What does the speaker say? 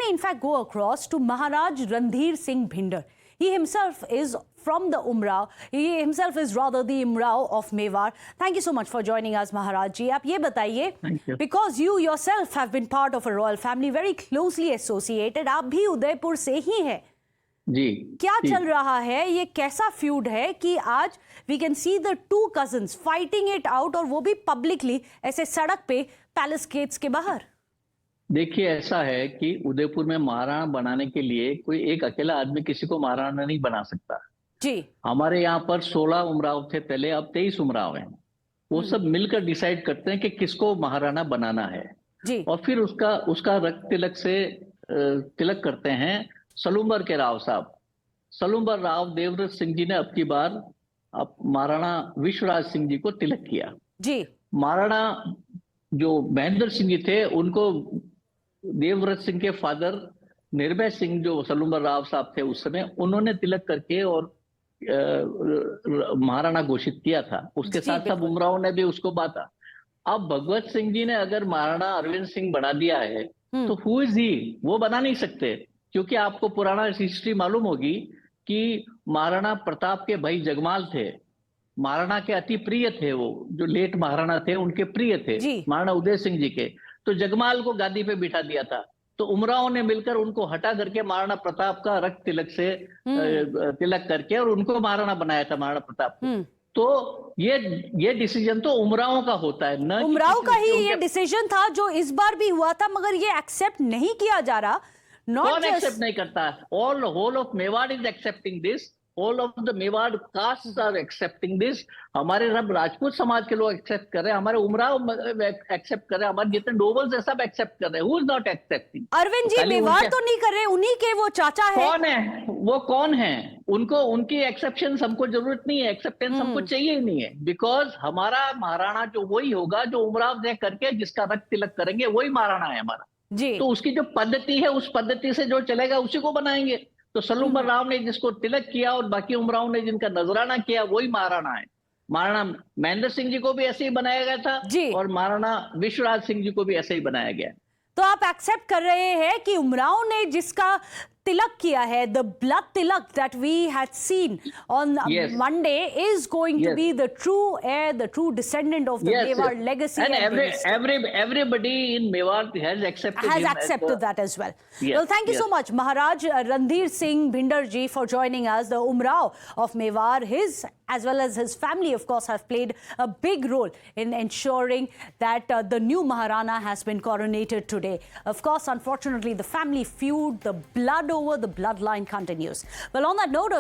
me in fact go across to Maharaj Randhir Singh Bhinder. He himself is from the Umrao. He himself is rather the Umrao of Mewar. Thank you so much for joining us, Maharaj ji. आप ये बताइए, because you yourself have been part of a royal family, very closely associated. आप भी उदयपुर से ही हैं. जी. क्या चल रहा है, ये कैसा फ्यूड है कि आज we can see the two cousins fighting it out और वो भी publicly ऐसे सड़क पे पैलेस गेट्स के बाहर. देखिए, ऐसा है कि उदयपुर में महाराणा बनाने के लिए कोई एक अकेला आदमी किसी को महाराणा नहीं बना सकता जी. हमारे यहाँ पर 16 उमराव थे पहले, अब 23 उमराव हैं. वो सब मिलकर डिसाइड करते हैं कि किसको महाराणा बनाना है जी. और फिर उसका रक्त तिलक से तिलक करते हैं सलूम्बर के राव साहब. सलूम्बर राव देवव्रत सिंह जी ने अब की बार महाराणा विश्वराज सिंह जी को तिलक किया जी. महाराणा जो महेंद्र सिंह जी थे उनको देवव्रत सिंह के फादर निर्भय सिंह जो सलूम्बर राव साहब थे उस समय, उन्होंने तिलक करके और महाराणा घोषित किया था. उसके साथ साथ उमराव ने भी उसको बांटा. अब भगवत सिंह जी ने अगर महाराणा अरविंद सिंह बना दिया है तो हु इज ही? वो बना नहीं सकते, क्योंकि आपको पुराना हिस्ट्री मालूम होगी कि महाराणा प्रताप के भाई जगमाल थे, महाराणा के अति प्रिय थे. वो जो लेट महाराणा थे उनके प्रिय थे महाराणा उदय सिंह जी के. तो जगमाल को गादी पे बिठा दिया था. तो उमराव ने मिलकर उनको हटा करके महाराणा प्रताप का रक्त तिलक से तिलक करके और उनको महाराणा बनाया था महाराणा प्रताप को. तो ये डिसीजन तो उमराव का होता है, न उमराव का ही ये डिसीजन था जो इस बार भी हुआ था, मगर ये एक्सेप्ट नहीं किया जा रहा. कौन एक्सेप्ट नहीं करता? Whole of Mewar is accepting this. All of the Mewar castes are accepting this. हमारे सब राजपूत समाज के लोग एक्सेप्ट कर रहे हैं, हमारे उमराव एक्सेप्ट कर रहे हैं, हमारे जितने नोबल्स है सब एक्सेप्ट कर रहे हैं. Who is not accepting? Arvind ji Mewar तो नहीं कर रहे, उन्हीं के वो चाचा है. कौन है वो? कौन है? उनको उनकी एक्सेप्शन हमको जरूरत नहीं है, एक्सेप्टेंस हमको चाहिए ही नहीं है. बिकॉज हमारा महाराणा जो वही होगा जो उमराव ने करके जिसका रक्त तिलक करेंगे वही महाराणा है हमारा जी. तो उसकी जो पद्धति है उस पद्धति से जो चलेगा उसी को बनाएंगे. तो सलूम्बर राव ने जिसको तिलक किया और बाकी उमराव ने जिनका नजराना किया वही महाराणा है. महाराणा महेंद्र सिंह जी को भी ऐसे ही बनाया गया था जी. और महाराणा विश्वराज सिंह जी को भी ऐसे ही बनाया गया. तो आप एक्सेप्ट कर रहे हैं कि उमराव ने जिसका तिलक किया है, the blood tilak that we had seen on Monday is going to be the true heir, the true descendant of the Mewar legacy. And everybody in Mewar has accepted that as well. Well, thank you so much, Maharaj Randhir Singh Bhinder ji, for joining us. The Umrao of Mewar, his as well as his family, of course, have played a big role in ensuring that the new Maharana has been coronated today. Of course, unfortunately, the family feud, the blood over the bloodline continues. Well, on that note,